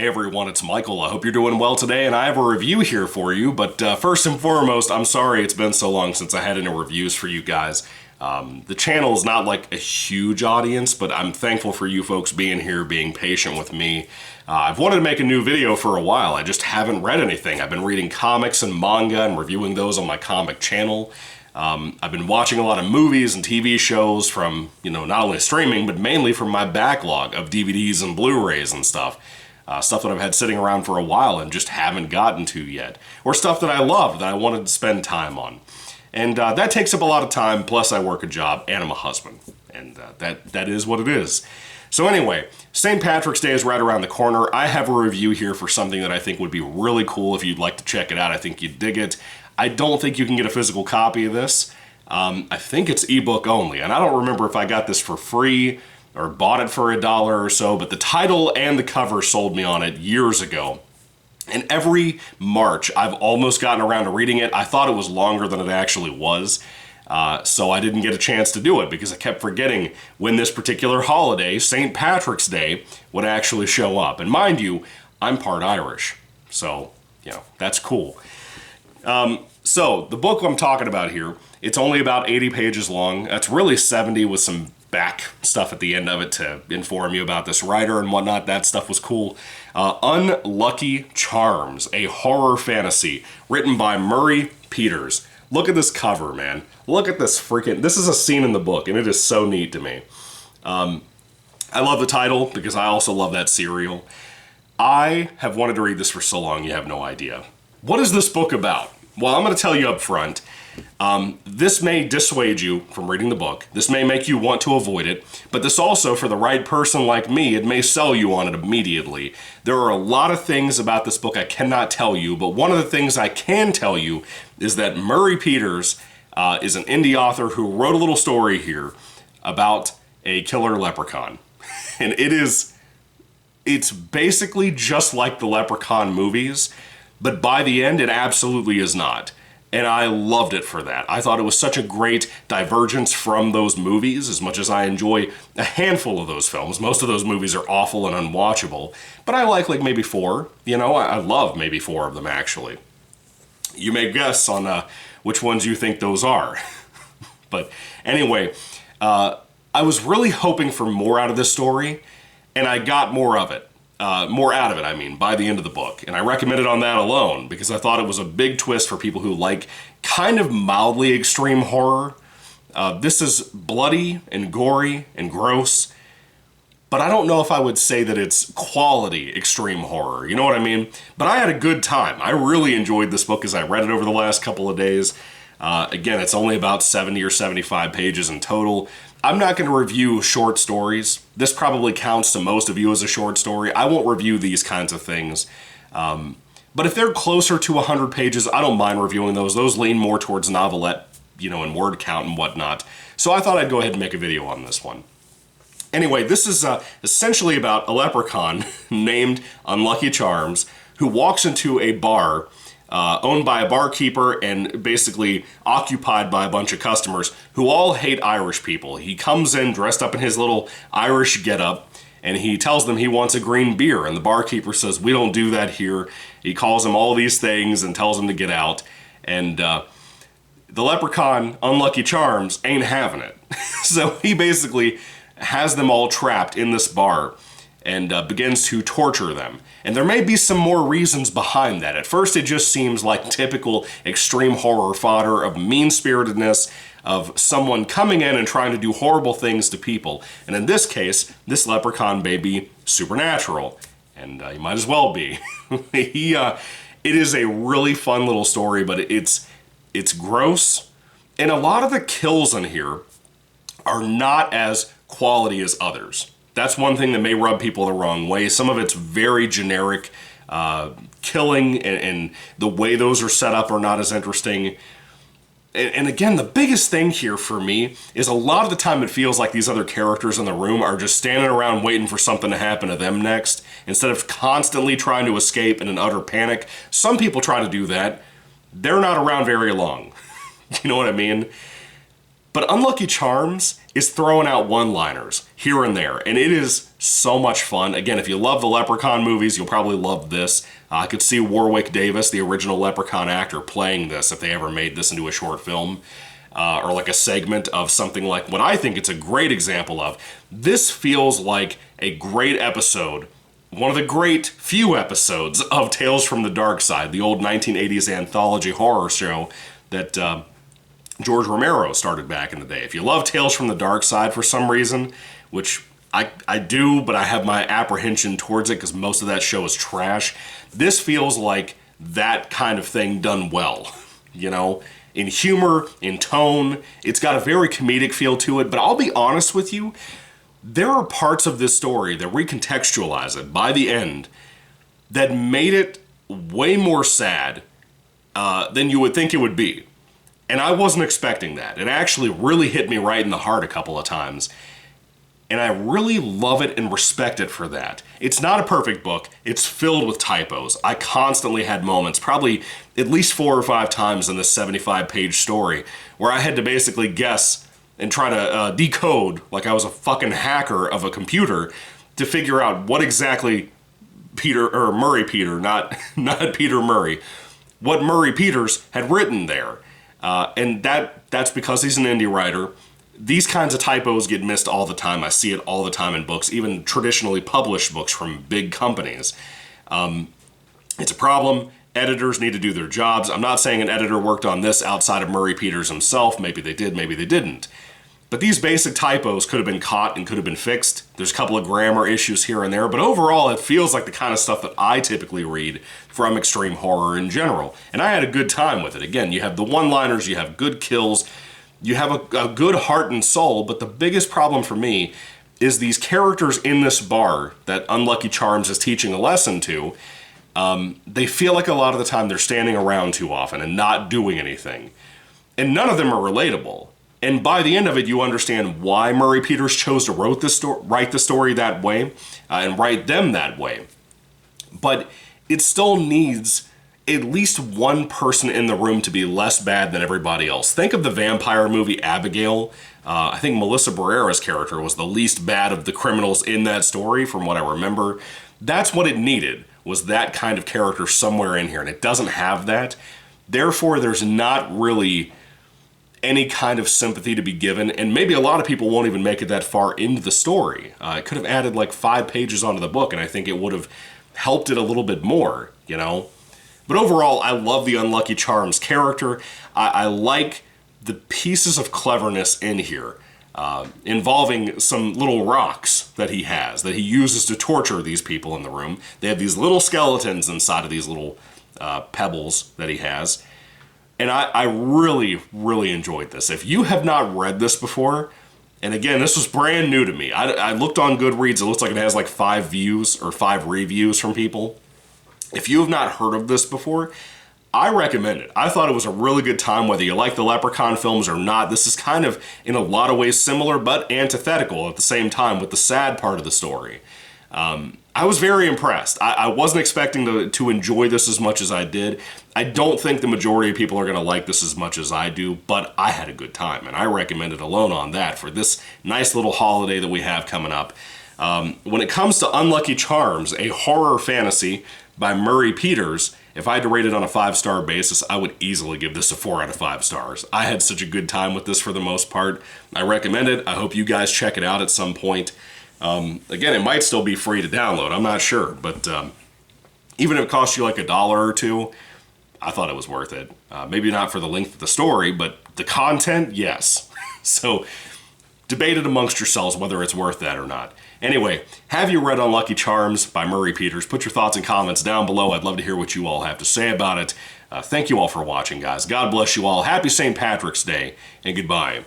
Hey everyone, it's Michael. I hope you're doing well today, and I have a review here for you. But first and foremost, I'm sorry it's been so long since I had any reviews for you guys. The channel is not like a huge audience, but I'm thankful for you folks being here, being patient with me. I've wanted to make a new video for a while. I just haven't read anything. I've been reading comics and manga and reviewing those on my comic channel. I've been watching a lot of movies and TV shows from, not only streaming, but mainly from my backlog of DVDs and Blu-rays and stuff. Stuff that I've had sitting around for a while and just haven't gotten to yet. Or stuff that I love that I wanted to spend time on. And that takes up a lot of time, plus I work a job and I'm a husband. And that is what it is. So anyway, St. Patrick's Day is right around the corner. I have a review here for something that I think would be really cool if you'd like to check it out. I think you'd dig it. I don't think you can get a physical copy of this. I think it's ebook only. And I don't remember if I got this for free or bought it for $1 or so, but the title and the cover sold me on it years ago. And every March, I've almost gotten around to reading it. I thought it was longer than it actually was, so I didn't get a chance to do it because I kept forgetting when this particular holiday, St. Patrick's Day, would actually show up. And mind you, I'm part Irish, so, that's cool. So, the book I'm talking about here, it's only about 80 pages long. That's really 70 with some back stuff at the end of it to inform you about this writer and whatnot. That stuff was cool. Unlucky Charms, a horror fantasy written by Murray Peters. Look at this cover, man. Look at this this is a scene in the book, and it is so neat to me. I love the title because I also love that cereal. I have wanted to read this for so long, you have no idea. What is this book about? Well, I'm going to tell you up front. This may dissuade you from reading the book. This may make you want to avoid it, but this also, for the right person like me, it may sell you on it immediately. There are a lot of things about this book I cannot tell you, but one of the things I can tell you is that Murray Peters is an indie author who wrote a little story here about a killer leprechaun. And it's basically just like the Leprechaun movies, but by the end, it absolutely is not. And I loved it for that. I thought it was such a great divergence from those movies, as much as I enjoy a handful of those films. Most of those movies are awful and unwatchable, but I like maybe 4. I love maybe 4 of them, actually. You may guess on which ones you think those are. But anyway, I was really hoping for more out of this story, and I got more of it. More out of it, by the end of the book. And I recommend it on that alone, because I thought it was a big twist for people who like kind of mildly extreme horror. This is bloody and gory and gross, but I don't know if I would say that it's quality extreme horror, you know what I mean? But I had a good time. I really enjoyed this book as I read it over the last couple of days. Again, it's only about 70 or 75 pages in total. I'm not going to review short stories. This probably counts to most of you as a short story. I won't review these kinds of things. But if they're closer to 100 pages, I don't mind reviewing those. Those lean more towards novelette, and word count and whatnot. So I thought I'd go ahead and make a video on this one. Anyway, this is essentially about a leprechaun named Unlucky Charms who walks into a bar owned by a barkeeper and basically occupied by a bunch of customers who all hate Irish people. He comes in dressed up in his little Irish getup, and he tells them he wants a green beer, and the barkeeper says, "We don't do that here." He calls him all these things and tells him to get out, and the leprechaun, Unlucky Charms, ain't having it. So he basically has them all trapped in this bar and begins to torture them. And there may be some more reasons behind that. At first, it just seems like typical extreme horror fodder of mean-spiritedness, of someone coming in and trying to do horrible things to people. And in this case, this leprechaun may be supernatural. And he might as well be. It is a really fun little story, but it's gross. And a lot of the kills in here are not as quality as others. That's one thing that may rub people the wrong way. Some of it's very generic. Killing and the way those are set up are not as interesting. And again, the biggest thing here for me is a lot of the time it feels like these other characters in the room are just standing around waiting for something to happen to them next, instead of constantly trying to escape in an utter panic. Some people try to do that. They're not around very long. You know what I mean? But Unlucky Charms is throwing out one-liners here and there, and it is so much fun. Again, if you love the Leprechaun movies, you'll probably love this. I could see Warwick Davis, the original Leprechaun actor, playing this if they ever made this into a short film, or like a segment of something like what I think it's a great example of. This feels like a great episode, one of the great few episodes of Tales from the Dark Side, the old 1980s anthology horror show that George Romero started back in the day. If you love Tales from the Dark Side for some reason, which I do, but I have my apprehension towards it because most of that show is trash, this feels like that kind of thing done well, you know? In humor, in tone, it's got a very comedic feel to it, but I'll be honest with you, there are parts of this story that recontextualize it by the end that made it way more sad than you would think it would be. And I wasn't expecting that. It actually really hit me right in the heart a couple of times. And I really love it and respect it for that. It's not a perfect book. It's filled with typos. I constantly had moments, probably at least 4 or 5 times in this 75-page story, where I had to basically guess and try to decode, like I was a fucking hacker of a computer, to figure out what exactly Murray Peter, not Peter Murray, what Murray Peters had written there. And that's because he's an indie writer. These kinds of typos get missed all the time. I see it all the time in books, even traditionally published books from big companies. It's a problem. Editors need to do their jobs. I'm not saying an editor worked on this outside of Murray Peters himself. Maybe they did, maybe they didn't. But these basic typos could have been caught and could have been fixed. There's a couple of grammar issues here and there, but overall it feels like the kind of stuff that I typically read from extreme horror in general. And I had a good time with it. Again, you have the one-liners, you have good kills, you have a good heart and soul, but the biggest problem for me is these characters in this bar that Unlucky Charms is teaching a lesson to, they feel like a lot of the time they're standing around too often and not doing anything. And none of them are relatable. And by the end of it, you understand why Murray Peters chose to write the story that way and write them that way. But it still needs at least one person in the room to be less bad than everybody else. Think of the vampire movie Abigail. I think Melissa Barrera's character was the least bad of the criminals in that story, from what I remember. That's what it needed, was that kind of character somewhere in here, and it doesn't have that. Therefore, there's not really any kind of sympathy to be given, and maybe a lot of people won't even make it that far into the story. It could have added like 5 pages onto the book, and I think it would have helped it a little bit more, you know? But overall, I love the Unlucky Charms character. I like the pieces of cleverness in here, involving some little rocks that he has, that he uses to torture these people in the room. They have these little skeletons inside of these little pebbles that he has. And I really, really enjoyed this. If you have not read this before, and again, this was brand new to me. I looked on Goodreads. It looks like it has like 5 views or 5 reviews from people. If you have not heard of this before, I recommend it. I thought it was a really good time, whether you like the Leprechaun films or not. This is kind of, in a lot of ways, similar but antithetical at the same time with the sad part of the story. I was very impressed. I wasn't expecting to enjoy this as much as I did. I don't think the majority of people are going to like this as much as I do, but I had a good time, and I recommend it alone on that for this nice little holiday that we have coming up. When it comes to Unlucky Charms, a horror fantasy by Murray Peters, if I had to rate it on a 5-star basis, I would easily give this a 4 out of 5 stars. I had such a good time with this for the most part. I recommend it. I hope you guys check it out at some point. Again, it might still be free to download. I'm not sure, but even if it costs you like $1 or $2, I thought it was worth it. Maybe not for the length of the story, but the content, yes. So debate it amongst yourselves whether it's worth that or not. Anyway, have you read Unlucky Charms by Murray Peters? Put your thoughts and comments down below. I'd love to hear what you all have to say about it. Thank you all for watching, guys. God bless you all. Happy St. Patrick's Day, and goodbye.